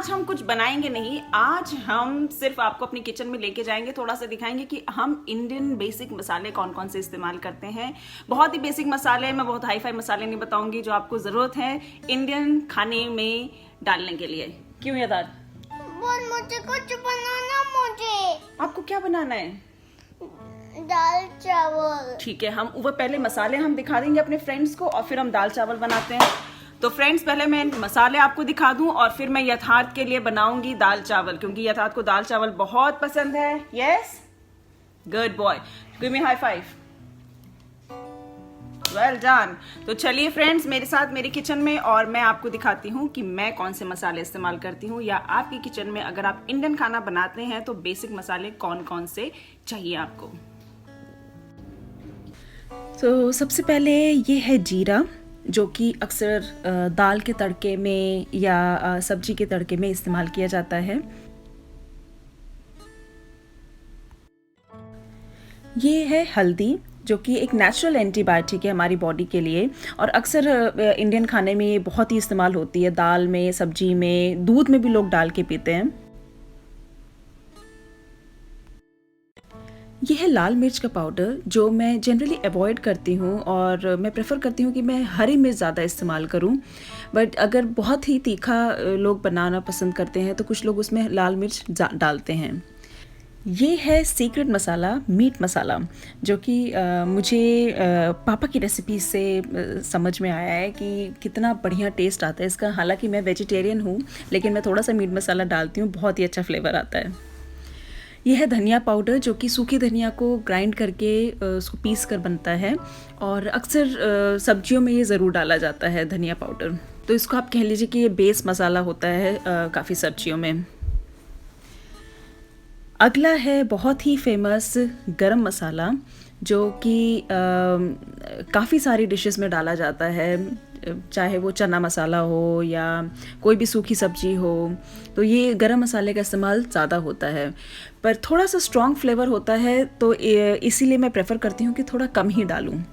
आज हम कुछ बनाएंगे नहीं, आज हम सिर्फ आपको अपनी किचन में लेके जाएंगे, थोड़ा सा दिखाएंगे कि हम इंडियन बेसिक मसाले कौन कौन से इस्तेमाल करते हैं। बहुत ही बेसिक मसाले, मैं बहुत हाई फाई मसाले नहीं बताऊंगी, जो आपको जरूरत है इंडियन खाने में डालने के लिए। क्यों यादार? मुझे कुछ बनाना, मुझे आपको क्या बनाना है? दाल चावल। ठीक है, हम वो पहले मसाले हम दिखा देंगे अपने फ्रेंड्स को और फिर हम दाल चावल बनाते हैं। तो फ्रेंड्स, पहले मैं मसाले आपको दिखा दूं और फिर मैं यथार्थ के लिए बनाऊंगी दाल चावल, क्योंकि यथार्थ को दाल चावल बहुत पसंद है। Yes, good boy, give me high five, well done. तो चलिए फ्रेंड्स, मेरे साथ मेरी किचन में, और मैं आपको दिखाती हूँ कि मैं कौन से मसाले इस्तेमाल करती हूँ, या आपकी किचन में अगर आप इंडियन खाना बनाते हैं तो बेसिक मसाले कौन कौन से चाहिए आपको। तो सबसे पहले ये है जीरा, जो कि अक्सर दाल के तड़के में या सब्जी के तड़के में इस्तेमाल किया जाता है। ये है हल्दी, जो कि एक नेचुरल एंटीबायोटिक है हमारी बॉडी के लिए, और अक्सर इंडियन खाने में ये बहुत ही इस्तेमाल होती है, दाल में, सब्जी में, दूध में भी लोग डाल के पीते हैं। ये है लाल मिर्च का पाउडर, जो मैं जनरली अवॉइड करती हूँ और मैं प्रेफर करती हूँ कि मैं हरी मिर्च ज़्यादा इस्तेमाल करूँ, बट अगर बहुत ही तीखा लोग बनाना पसंद करते हैं तो कुछ लोग उसमें लाल मिर्च डालते हैं। ये है सीक्रेट मसाला, मीट मसाला, जो कि मुझे पापा की रेसिपी से समझ में आया है कि कितना बढ़िया टेस्ट आता है इसका। हालांकि मैं वेजिटेरियन हूँ, लेकिन मैं थोड़ा सा मीट मसाला डालती हूँ, बहुत ही अच्छा फ्लेवर आता है। यह है धनिया पाउडर, जो कि सूखी धनिया को ग्राइंड करके उसको पीस कर बनता है, और अक्सर सब्जियों में ये ज़रूर डाला जाता है धनिया पाउडर। तो इसको आप कह लीजिए कि ये बेस मसाला होता है काफ़ी सब्जियों में। अगला है बहुत ही फेमस गरम मसाला, जो कि काफ़ी सारी डिशेस में डाला जाता है, चाहे वो चना मसाला हो या कोई भी सूखी सब्जी हो, तो ये गरम मसाले का इस्तेमाल ज़्यादा होता है, पर थोड़ा सा स्ट्रॉन्ग फ्लेवर होता है, तो इसीलिए मैं प्रेफर करती हूँ कि थोड़ा कम ही डालूँ।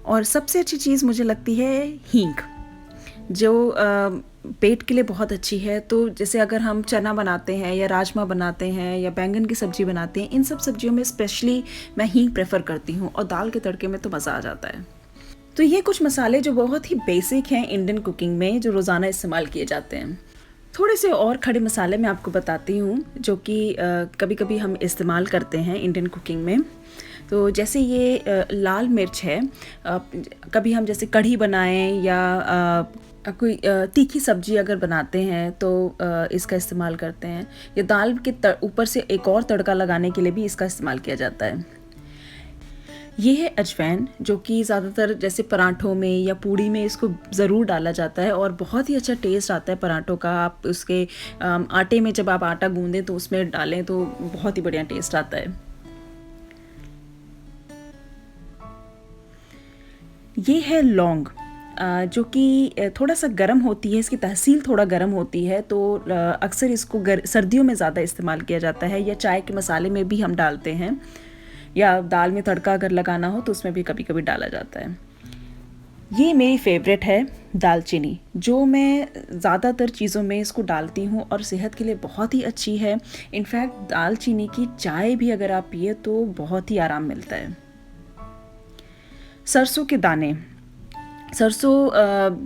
और सबसे अच्छी चीज़ मुझे लगती है हींग, जो पेट के लिए बहुत अच्छी है। तो जैसे अगर हम चना बनाते हैं या राजमा बनाते हैं या बैंगन की सब्ज़ी बनाते हैं, इन सब सब्जियों में स्पेशली मैं हींग प्रेफर करती हूँ, और दाल के तड़के में तो मज़ा आ जाता है। तो ये कुछ मसाले जो बहुत ही बेसिक हैं इंडियन कुकिंग में, जो रोज़ाना इस्तेमाल किए जाते हैं। थोड़े से और खड़े मसाले मैं आपको बताती हूँ, जो कि कभी कभी हम इस्तेमाल करते हैं इंडियन कुकिंग में। तो जैसे ये लाल मिर्च है, कभी हम जैसे कढ़ी बनाएं या कोई तीखी सब्जी अगर बनाते हैं तो इसका इस्तेमाल करते हैं, या दाल के ऊपर से एक और तड़का लगाने के लिए भी इसका इस्तेमाल किया जाता है। ये है अजवाइन, जो कि ज़्यादातर जैसे पराठों में या पूड़ी में इसको ज़रूर डाला जाता है, और बहुत ही अच्छा टेस्ट आता है पराठों का। आप उसके आटे में जब आप आटा गूंदें तो उसमें डालें तो बहुत ही बढ़िया टेस्ट आता है। ये है लौंग, जो कि थोड़ा सा गर्म होती है, इसकी तहसील थोड़ा गर्म होती है, तो अक्सर इसको सर्दियों में ज़्यादा इस्तेमाल किया जाता है, या चाय के मसाले में भी हम डालते हैं, या दाल में तड़का अगर लगाना हो तो उसमें भी कभी कभी डाला जाता है। ये मेरी फेवरेट है दालचीनी, जो मैं ज़्यादातर चीज़ों में इसको डालती हूँ और सेहत के लिए बहुत ही अच्छी है। इनफैक्ट दालचीनी की चाय भी अगर आप पिए तो बहुत ही आराम मिलता है। सरसों के दाने, सरसों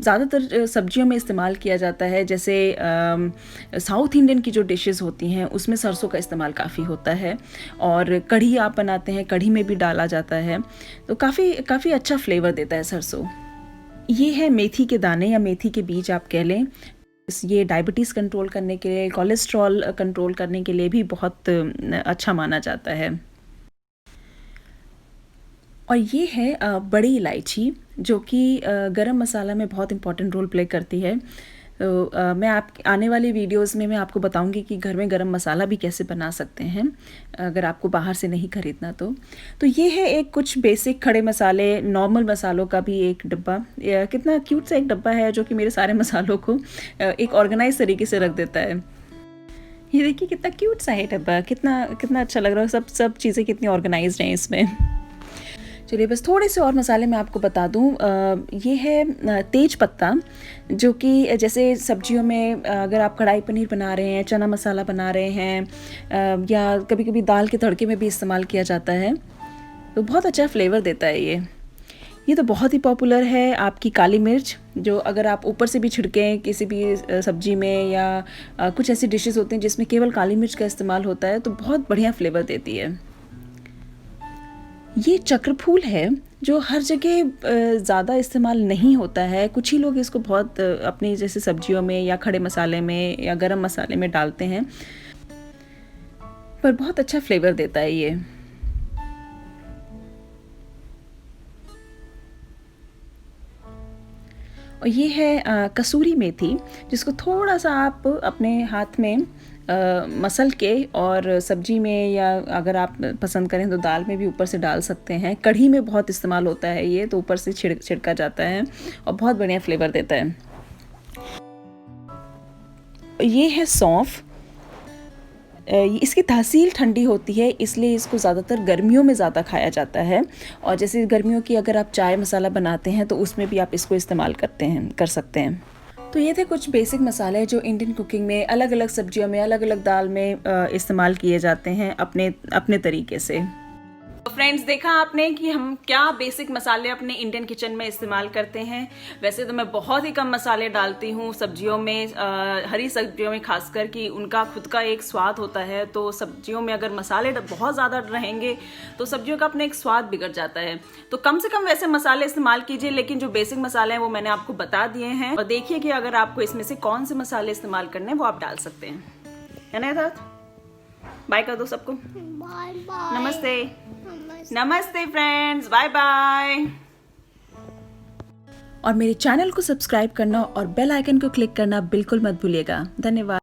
ज़्यादातर सब्जियों में इस्तेमाल किया जाता है, जैसे साउथ इंडियन की जो डिशेस होती हैं उसमें सरसों का इस्तेमाल काफ़ी होता है, और कढ़ी आप बनाते हैं, कढ़ी में भी डाला जाता है, तो काफ़ी अच्छा फ्लेवर देता है सरसों। ये है मेथी के दाने या मेथी के बीज आप कह लें। ये डायबिटीज़ कंट्रोल करने के लिए, कोलेस्ट्रॉल कंट्रोल करने के लिए भी बहुत अच्छा माना जाता है। और ये है बड़ी इलायची, जो कि गरम मसाला में बहुत इम्पॉर्टेंट रोल प्ले करती है। तो मैं आने वाली वीडियोस में मैं आपको बताऊंगी कि घर में गरम मसाला भी कैसे बना सकते हैं अगर आपको बाहर से नहीं खरीदना तो ये है एक कुछ बेसिक खड़े मसाले, नॉर्मल मसालों का भी एक डब्बा। कितना क्यूट सा एक डब्बा है, जो कि मेरे सारे मसालों को एक ऑर्गेनाइज तरीके से रख देता है। ये देखिए कितना क्यूट सा है डब्बा, कितना अच्छा लग रहा है, सब चीज़ें कितनी ऑर्गेनाइज्ड हैं इसमें। चलिए बस थोड़े से और मसाले मैं आपको बता दूं। ये है तेज पत्ता, जो कि जैसे सब्जियों में अगर आप कढ़ाई पनीर बना रहे हैं, चना मसाला बना रहे हैं, या कभी कभी दाल के तड़के में भी इस्तेमाल किया जाता है, तो बहुत अच्छा फ्लेवर देता है ये तो बहुत ही पॉपुलर है। आपकी काली मिर्च, जो अगर आप ऊपर से भी छिड़कें किसी भी सब्जी में, या कुछ ऐसी डिशेस होती हैं जिसमें केवल काली मिर्च का इस्तेमाल होता है, तो बहुत बढ़िया फ्लेवर देती है। ये चक्रफूल है, जो हर जगह ज़्यादा इस्तेमाल नहीं होता है। कुछ ही लोग इसको बहुत अपनी जैसे सब्जियों में या खड़े मसाले में या गरम मसाले में डालते हैं, पर बहुत अच्छा फ्लेवर देता है ये। और ये है कसूरी मेथी, जिसको थोड़ा सा आप अपने हाथ में मसल के और सब्जी में, या अगर आप पसंद करें तो दाल में भी ऊपर से डाल सकते हैं। कढ़ी में बहुत इस्तेमाल होता है ये, तो ऊपर से छिड़का जाता है और बहुत बढ़िया फ्लेवर देता है। ये है सौंफ। इसकी तासीर ठंडी होती है, इसलिए इसको ज़्यादातर गर्मियों में ज़्यादा खाया जाता है। और जैसे गर्मियों की अगर आप चाय मसाला बनाते हैं तो उसमें भी आप इसको इस्तेमाल कर सकते हैं। तो ये थे कुछ बेसिक मसाले जो इंडियन कुकिंग में अलग अलग सब्जियों में, अलग अलग दाल में इस्तेमाल किए जाते हैं अपने तरीके से। तो फ्रेंड्स, देखा आपने कि हम क्या बेसिक मसाले अपने इंडियन किचन में इस्तेमाल करते हैं। वैसे तो मैं बहुत ही कम मसाले डालती हूँ सब्जियों में, हरी सब्जियों में खासकर, कि उनका खुद का एक स्वाद होता है। तो सब्जियों में अगर मसाले बहुत ज़्यादा रहेंगे तो सब्जियों का अपना एक स्वाद बिगड़ जाता है। तो कम से कम वैसे मसाले इस्तेमाल कीजिए, लेकिन जो बेसिक मसाले हैं वो मैंने आपको बता दिए हैं। और देखिए कि अगर आपको इसमें से कौन से मसाले इस्तेमाल करने हैं वो आप डाल सकते हैं। है ना यथार्थ? बाय कर दो सबको। Bye bye. नमस्ते। नमस्ते फ्रेंड्स, बाय बाय। और मेरे चैनल को सब्सक्राइब करना और बेल आइकन को क्लिक करना बिल्कुल मत भूलिएगा। धन्यवाद।